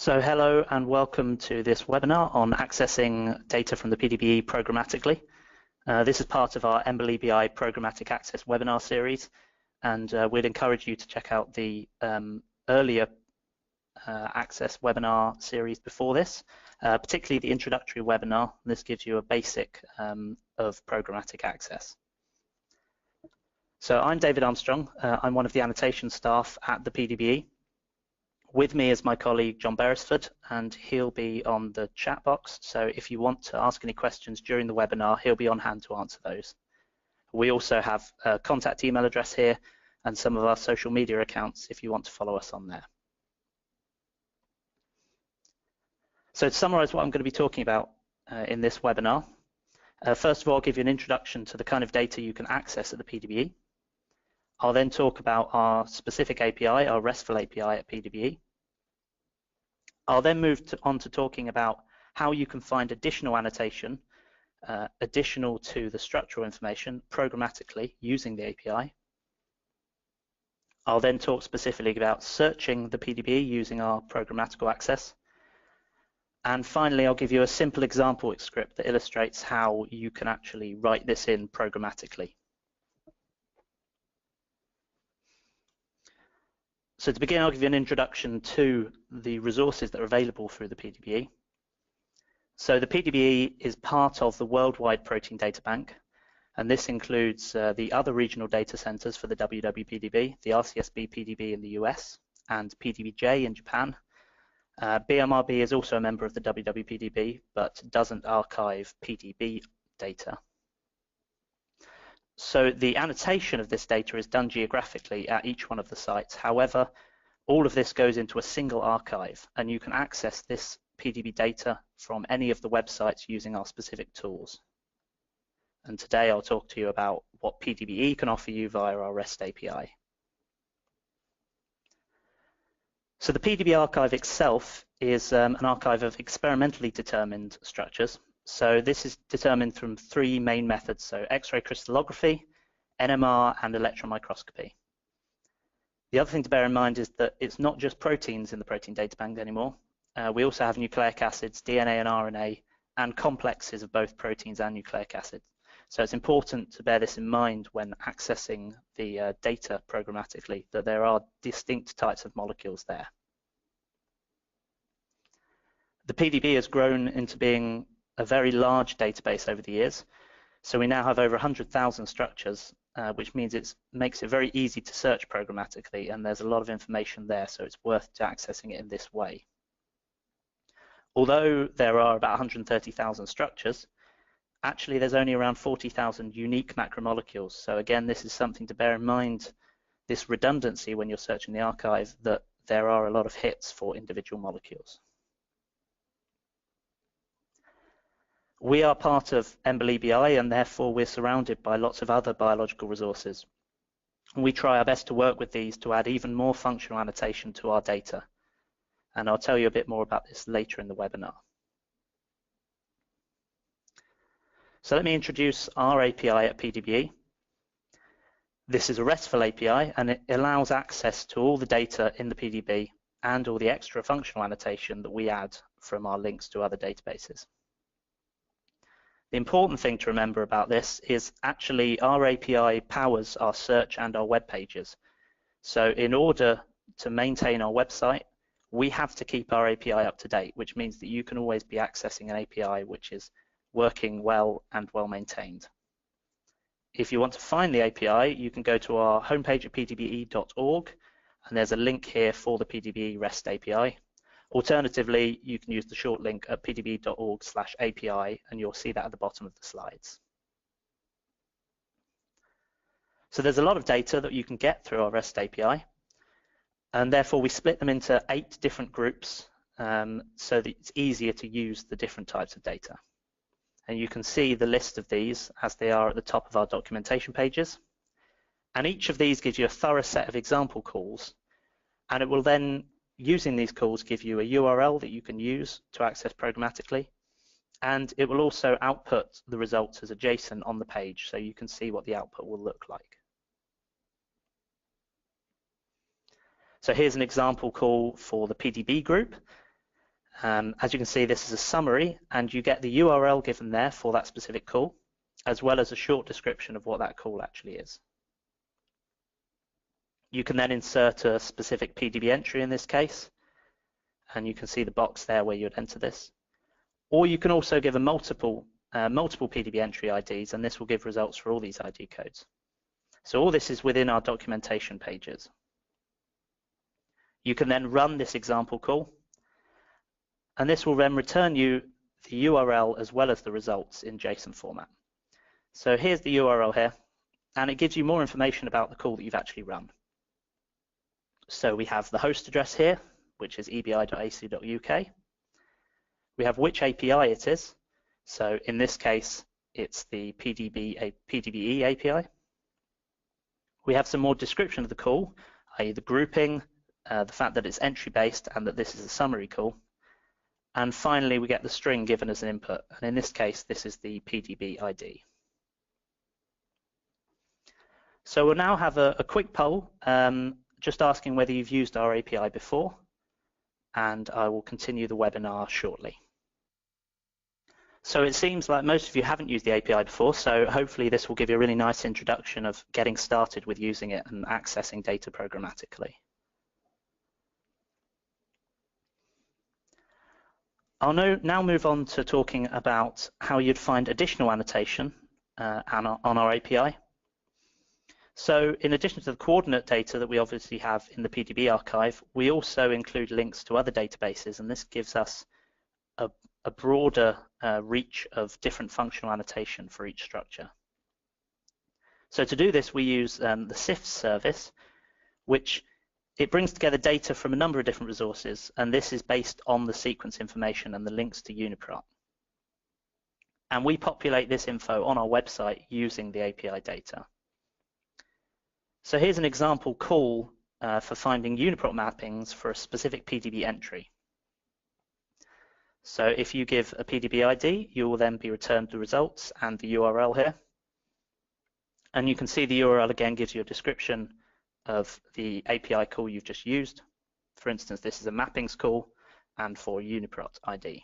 So hello and welcome to this webinar on accessing data from the PDBe programmatically. This is part of our EMBL-EBI programmatic access webinar series, and we'd encourage you to check out the earlier access webinar series before this, particularly the introductory webinar. This gives you a basic of programmatic access. So I'm David Armstrong. I'm one of the annotation staff at the PDBe. With me is my colleague John Beresford, and he'll be on the chat box. So if you want to ask any questions during the webinar, he'll be on hand to answer those. We also have a contact email address here and some of our social media accounts if you want to follow us on there. So to summarize what I'm going to be talking about in this webinar, first of all, I'll give you an introduction to the kind of data you can access at the PDBe. I'll then talk about our specific API, our RESTful API at PDBe. I'll then move on to talking about how you can find additional annotation, additional to the structural information, programmatically using the API. I'll then talk specifically about searching the PDBe using our programmatical access. And finally, I'll give you a simple example script that illustrates how you can actually write this in programmatically. So to begin, I'll give you an introduction to the resources that are available through the PDBe. So the PDBe is part of the Worldwide Protein Data Bank, and this includes the other regional data centers for the WWPDB, the RCSB PDB in the US, and PDBJ in Japan. BMRB is also a member of the WWPDB, but doesn't archive PDB data. So the annotation of this data is done geographically at each one of the sites. However, all of this goes into a single archive, and you can access this PDB data from any of the websites using our specific tools. And today I'll talk to you about what PDBe can offer you via our REST API. So the PDB archive itself is an archive of experimentally determined structures. So this is determined from three main methods, so X-ray crystallography, NMR, and electron microscopy. The other thing to bear in mind is that it's not just proteins in the protein data bank anymore. We also have nucleic acids, DNA and RNA, and complexes of both proteins and nucleic acids. So it's important to bear this in mind when accessing the data programmatically, that there are distinct types of molecules there. The PDB has grown into being a very large database over the years. So we now have over 100,000 structures, which means it makes it very easy to search programmatically, and there's a lot of information there, so it's worth accessing it in this way. Although there are about 130,000 structures, actually there's only around 40,000 unique macromolecules. So again, this is something to bear in mind, this redundancy when you're searching the archive, that there are a lot of hits for individual molecules. We are part of EMBL-EBI, and therefore we're surrounded by lots of other biological resources. We try our best to work with these to add even more functional annotation to our data. And I'll tell you a bit more about this later in the webinar. So let me introduce our API at PDBe. This is a RESTful API, and it allows access to all the data in the PDB and all the extra functional annotation that we add from our links to other databases. The important thing to remember about this is actually our API powers our search and our web pages. So in order to maintain our website, we have to keep our API up to date, which means that you can always be accessing an API which is working well and well maintained. If you want to find the API, you can go to our homepage at pdbe.org, and there's a link here for the PDBe REST API. Alternatively, you can use the short link at pdbe.org/API, and you'll see that at the bottom of the slides. So there's a lot of data that you can get through our REST API, and therefore we split them into 8 different groups so that it's easier to use the different types of data. And you can see the list of these as they are at the top of our documentation pages. And each of these gives you a thorough set of example calls, and it will then, using these calls, give you a URL that you can use to access programmatically, and it will also output the results as a JSON on the page, so you can see what the output will look like. So here's an example call for the PDB group, As you can see, this is a summary, and you get the URL given there for that specific call, as well as a short description of what that call actually is. You can then insert a specific PDB entry in this case, and you can see the box there where you would enter this. Or you can also give a multiple PDB entry IDs, and this will give results for all these ID codes. So all this is within our documentation pages. You can then run this example call, and this will then return you the URL as well as the results in JSON format. So here's the URL here, and it gives you more information about the call that you've actually run. So we have the host address here, which is ebi.ac.uk. We have which API it is. So in this case, it's the PDBe API. We have some more description of the call, i.e. the grouping, the fact that it's entry-based and that this is a summary call. And finally, we get the string given as an input. And in this case, this is the PDB ID. So we'll now have a quick poll, just asking whether you've used our API before. And I will continue the webinar shortly. So it seems like most of you haven't used the API before, so hopefully this will give you a really nice introduction of getting started with using it and accessing data programmatically. I'll now move on to talking about how you'd find additional annotation on our API. So in addition to the coordinate data that we obviously have in the PDB archive, we also include links to other databases, and this gives us a broader reach of different functional annotation for each structure. So to do this, we use the SIFT service, which it brings together data from a number of different resources, and this is based on the sequence information and the links to UniProt. And we populate this info on our website using the API data. So here's an example call for finding UniProt mappings for a specific PDB entry. So if you give a PDB ID, you will then be returned the results and the URL here. And you can see the URL again gives you a description of the API call you've just used. For instance, this is a mappings call and for UniProt ID.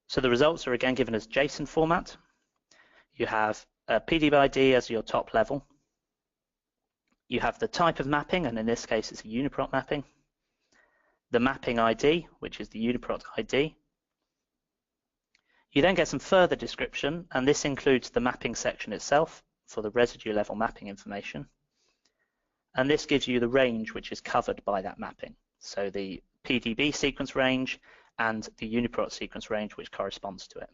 So the results are again given as JSON format. You have a PDB ID as your top level. You have the type of mapping, and in this case it's a UniProt mapping. The mapping ID, which is the UniProt ID. You then get some further description, and this includes the mapping section itself for the residue level mapping information. And this gives you the range which is covered by that mapping. So the PDB sequence range and the UniProt sequence range which corresponds to it.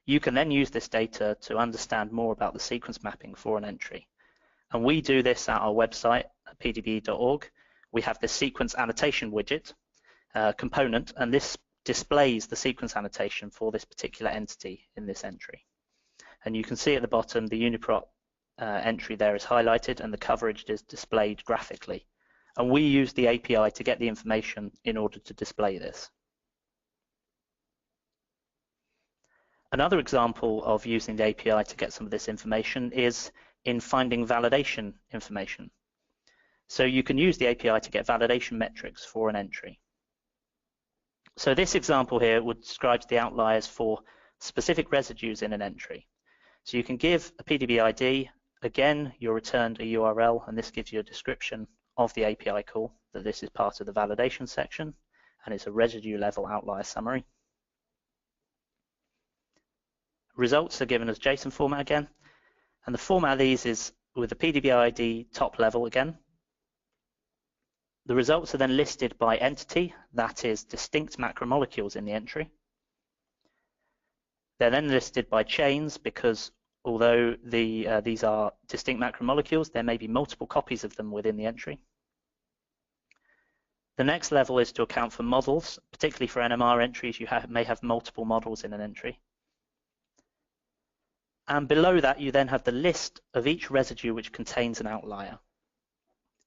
You can then use this data to understand more about the sequence mapping for an entry. And we do this at our website, pdbe.org. We have this sequence annotation widget component, and this displays the sequence annotation for this particular entity in this entry. And you can see at the bottom the UniProt entry there is highlighted and the coverage is displayed graphically. And we use the API to get the information in order to display this. Another example of using the API to get some of this information is in finding validation information. So you can use the API to get validation metrics for an entry. So this example here would describe the outliers for specific residues in an entry. So you can give a PDB ID, again you're returned a URL, and this gives you a description of the API call, that this is part of the validation section, and it's a residue level outlier summary. Results are given as JSON format again, and the format of these is with the PDB ID top level again. The results are then listed by entity, that is distinct macromolecules in the entry. They're then listed by chains because although these are distinct macromolecules, there may be multiple copies of them within the entry. The next level is to account for models, particularly for NMR entries, you may have multiple models in an entry. And below that, you then have the list of each residue which contains an outlier.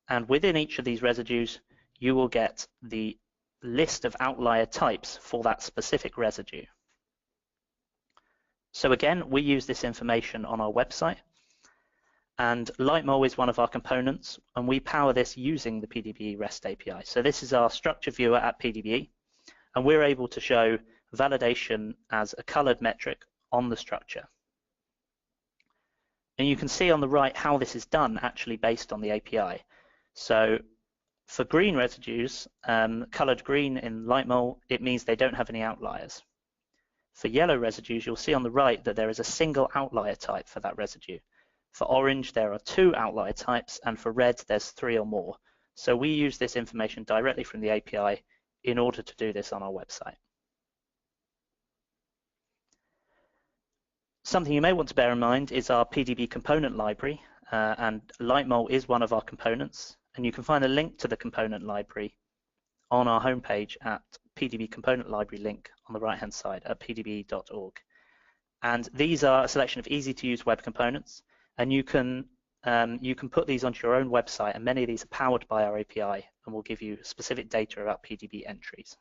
And within each of these residues, you will get the list of outlier types for that specific residue. So again, we use this information on our website. And Lightmole is one of our components, and we power this using the PDBe REST API. So this is our structure viewer at PDBe, and we're able to show validation as a colored metric on the structure. And you can see on the right how this is done actually based on the API. So for green residues, colored green in Lightmole, it means they don't have any outliers. For yellow residues, you'll see on the right that there is a single outlier type for that residue. For orange, there are 2 outlier types, and for red, there's 3 or more. So we use this information directly from the API in order to do this on our website. Something you may want to bear in mind is our PDBe component library, and Lightmole is one of our components, and you can find a link to the component library on our homepage at PDBe component library link on the right-hand side at pdbe.org. And these are a selection of easy-to-use web components, and you can put these onto your own website, and many of these are powered by our API and will give you specific data about PDBe entries.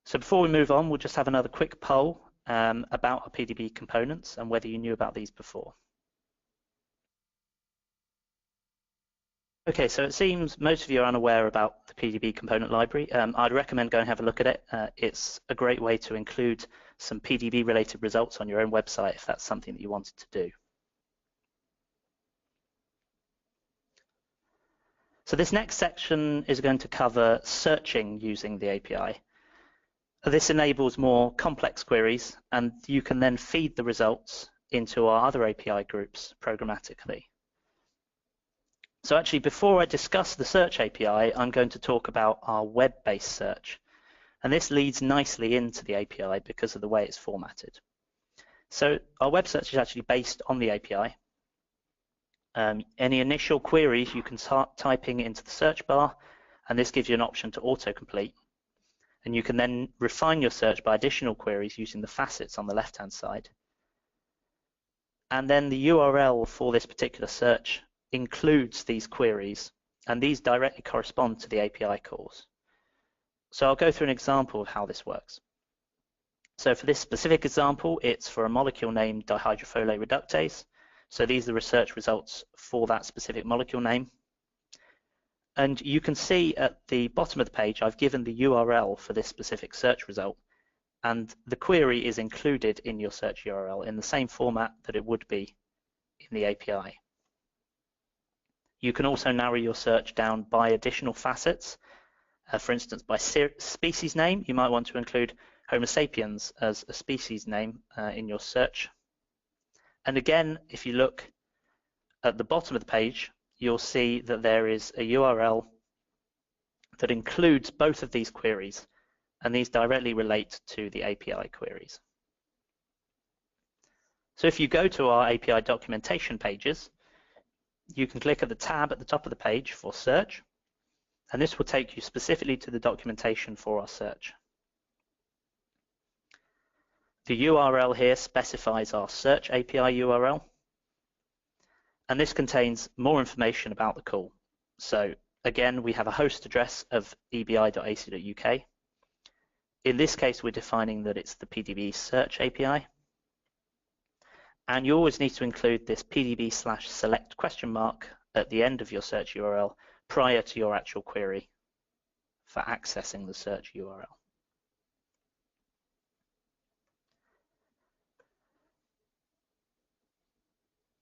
So before we move on, we'll just have another quick poll about our PDBe components and whether you knew about these before. Okay, so it seems most of you are unaware about the PDBe component library. I'd recommend going and have a look at it. It's a great way to include some PDBe related results on your own website if that's something that you wanted to do. So this next section is going to cover searching using the API. This enables more complex queries, and you can then feed the results into our other API groups programmatically. So actually, before I discuss the search API, I'm going to talk about our web-based search. And this leads nicely into the API because of the way it's formatted. So our web search is actually based on the API. Any initial queries you can start typing into the search bar, and this gives you an option to autocomplete. And you can then refine your search by additional queries using the facets on the left-hand side. And then the URL for this particular search includes these queries, and these directly correspond to the API calls. So I'll go through an example of how this works. So for this specific example, it's for a molecule named dihydrofolate reductase. So these are the research results for that specific molecule name. And you can see at the bottom of the page, I've given the URL for this specific search result, and the query is included in your search URL in the same format that it would be in the API. You can also narrow your search down by additional facets. For instance, by species name, you might want to include Homo sapiens as a species name in your search. And again, if you look at the bottom of the page, you'll see that there is a URL that includes both of these queries, and these directly relate to the API queries. So if you go to our API documentation pages, you can click at the tab at the top of the page for search, and this will take you specifically to the documentation for our search. The URL here specifies our search API URL, and this contains more information about the call. So again, we have a host address of ebi.ac.uk. In this case, we're defining that it's the PDBe search API. And you always need to include this PDB/select ? At the end of your search URL prior to your actual query for accessing the search URL.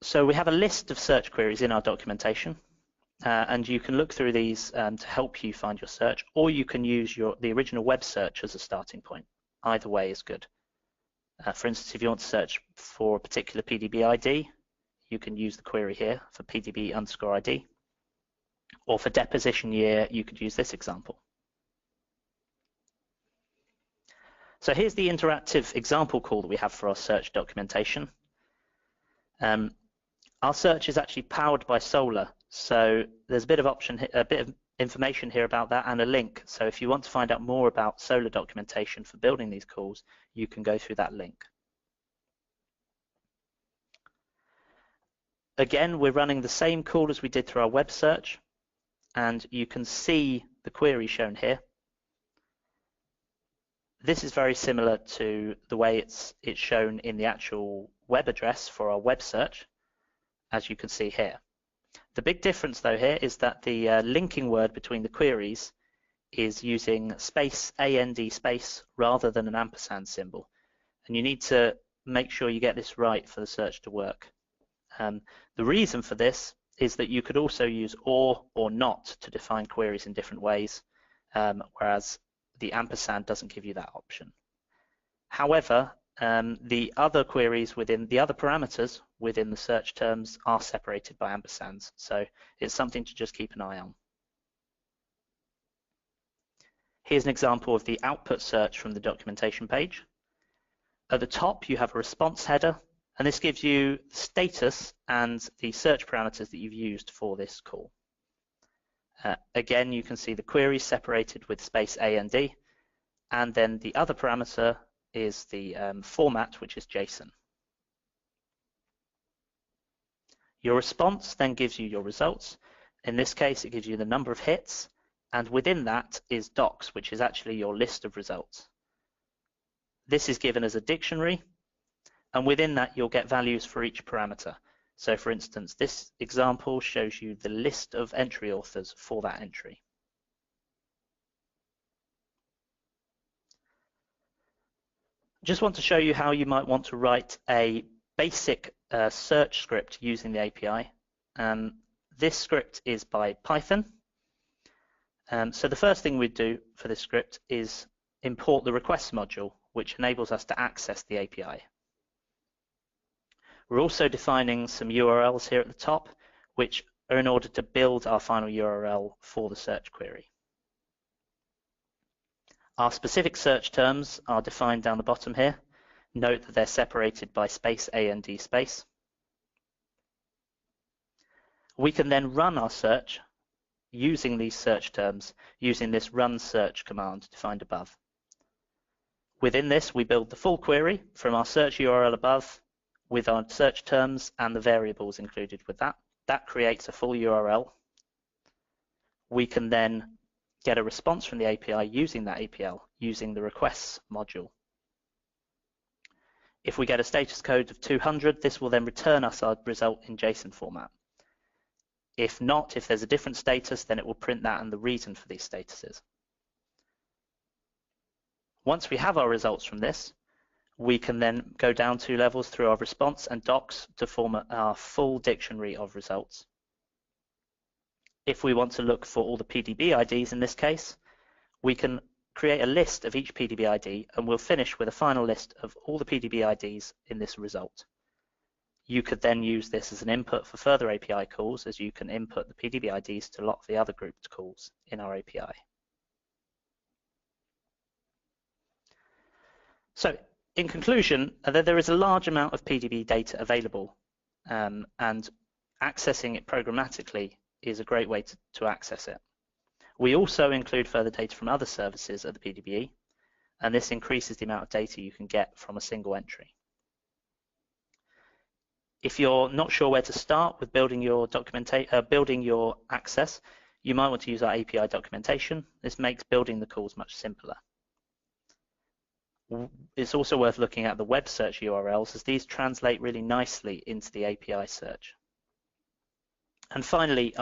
So we have a list of search queries in our documentation, and you can look through these to help you find your search, or you can use the original web search as a starting point. Either way is good. For instance, if you want to search for a particular PDB ID, you can use the query here for PDB_ID, or for deposition year, you could use this example. So here's the interactive example call that we have for our search documentation. Our search is actually powered by Solr, so there's a bit of information here about that and a link. So if you want to find out more about Solr documentation for building these calls, you can go through that link. Again, we're running the same call as we did through our web search, and you can see the query shown here. This is very similar to the way it's shown in the actual web address for our web search, as you can see here. The big difference though here is that the linking word between the queries is using space AND space rather than an ampersand symbol. And you need to make sure you get this right for the search to work. The reason for this is that you could also use or not to define queries in different ways, whereas the ampersand doesn't give you that option. However, the other queries within the other parameters within the search terms are separated by ampersands, so it's something to just keep an eye on. Here's an example of the output search from the documentation page. At the top, you have a response header, and this gives you the status and the search parameters that you've used for this call. Again, you can see the query separated with space A and D, and then the other parameter is the format, which is JSON. Your response then gives you your results. In this case, it gives you the number of hits, and within that is docs, which is actually your list of results. This is given as a dictionary, and within that you'll get values for each parameter. So for instance, this example shows you the list of entry authors for that entry. Just want to show you how you might want to write a basic search script using the API. This script is by Python. So the first thing we'd do for this script is import the requests module, which enables us to access the API. We're also defining some URLs here at the top, which are in order to build our final URL for the search query. Our specific search terms are defined down the bottom here. Note that they're separated by space A and D space. We can then run our search using these search terms, using this run search command defined above. Within this, we build the full query from our search URL above with our search terms and the variables included with that. That creates a full URL. We can then get a response from the API using that APL, using the requests module. If we get a status code of 200, this will then return us our result in JSON format. If not, if there's a different status, then it will print that and the reason for these statuses. Once we have our results from this, we can then go down 2 levels through our response and docs to form our full dictionary of results. If we want to look for all the PDB IDs in this case, we can create a list of each PDB ID, and we'll finish with a final list of all the PDB IDs in this result. You could then use this as an input for further API calls, as you can input the PDB IDs to lock the other grouped calls in our API. So, in conclusion, there is a large amount of PDB data available, and accessing it programmatically is a great way to access it. We also include further data from other services at the PDBe, and this increases the amount of data you can get from a single entry. If you're not sure where to start with building your access, you might want to use our API documentation. This makes building the calls much simpler. It's also worth looking at the web search URLs, as these translate really nicely into the API search. And finally,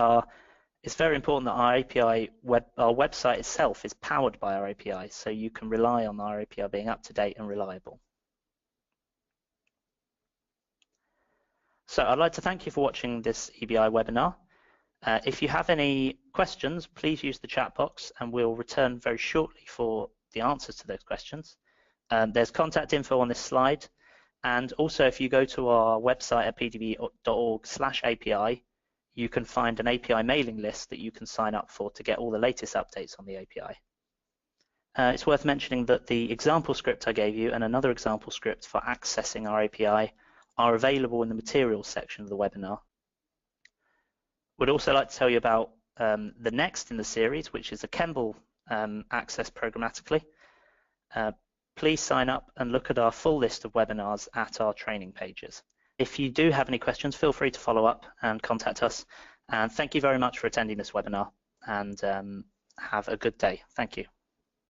it's very important that our website itself is powered by our API, so you can rely on our API being up to date and reliable. So I'd like to thank you for watching this EBI webinar. If you have any questions, please use the chat box and we'll return very shortly for the answers to those questions. There's contact info on this slide, and also if you go to our website at pdbe.org/API, you can find an API mailing list that you can sign up for to get all the latest updates on the API. It's worth mentioning that the example script I gave you and another example script for accessing our API are available in the materials section of the webinar. Would also like to tell you about the next in the series, which is a Kemble access programmatically. Please sign up and look at our full list of webinars at our training pages. If you do have any questions, feel free to follow up and contact us. And thank you very much for attending this webinar, and have a good day. Thank you.